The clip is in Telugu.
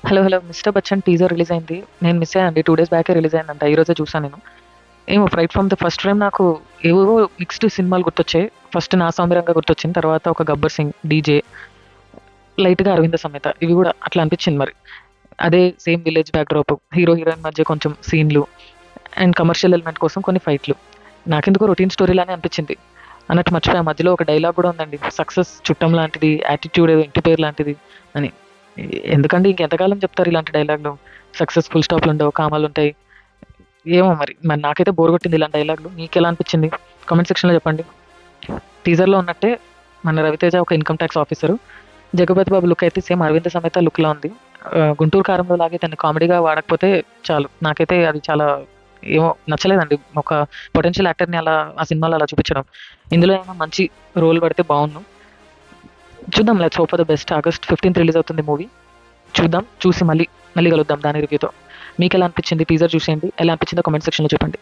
Hello! Hello! 'Mister Bachchan' teaser release అయింది. నేను మిస్ అయ్యానండి. 2 డేస్ బ్యాకే రిలీజ్ అయిందంట. ఈరోజే చూసాను నేను. ఏమో right from the first frame నాకు ఏవేవో మిక్స్డ్ సినిమాలు గుర్తొచ్చాయి. ఫస్ట్ 'నా సామిరంగ' గుర్తొచ్చింది. తర్వాత ఒక 'గబ్బర్ సింగ్', 'డీజే', లైట్‌గా 'అరవింద సమేత' ఇవి గూడా అట్లా అనిపించింది మరి. అదే same village backdrop, hero, heroine మధ్య కొంచెం సీన్‌లు అండ్ కమర్షియల్ ఎలిమెంట్ కోసం కొన్ని ఫైట్‌లు. నాకెందుకో రొటీన్ స్టోరీలానే అనిపించింది. అన్నట్టు మర్చిపోయా మధ్యలో ఒక డైలాగ్ గూడా ఉందండి. సక్సెస్ చుట్టం లాంటిది, యాటిట్యూడ్ ఏదో ఇంటి పేరు లాంటిది అని. ఎందుకండి ఇంకెంతకాలం చెప్తారు ఇలాంటి డైలాగ్‌లు? Success full స్టాప్‌లుండవు, కామాలుంటాయి. ఏమో మరి. మరి నాకైతే బోర్ కొట్టింది ఇలాంటి డైలాగ్‌లు. మీకెలా అనిపించింది? కామెంట్ సెక్షన్‌లో చెప్పండి. టీజర్‌లో ఉన్నట్టే మన 'రవితేజ' ఒక ఇన్‌కమ్ టాక్స్ ఆఫీసరు. 'జగపతి బాబు' లుక్ అయితే సేమ్ 'అరవింద సమేత' లుక్‌లా ఉంది. 'గుంటూరు కారంలో' లాగే తనని కామెడీగా వాడకపోతే చాలు. నాకైతే అది చాలా ఏమో నచ్చలేదండి. ఒక పొటెన్షియల్ యాక్టర్‌ని అలా ఆ సినిమాలో అలా చూపించడం. ఇందులో ఏమైనా మంచి రోల్ పడితే బావున్ను. చూద్దాం, let's hope for the best. August 15థ్ రిలీజ్ అవుతుంది మూవీ. చూద్దాం. చూసి మళ్ళీ కలుద్దాం దాని రివ్యూతో. మీకెలా అనిపించింది? టీజర్ చూసేయండి. ఎలా అనిపించిందో కామెంట్ సెక్షన్‌లో చెప్పండి.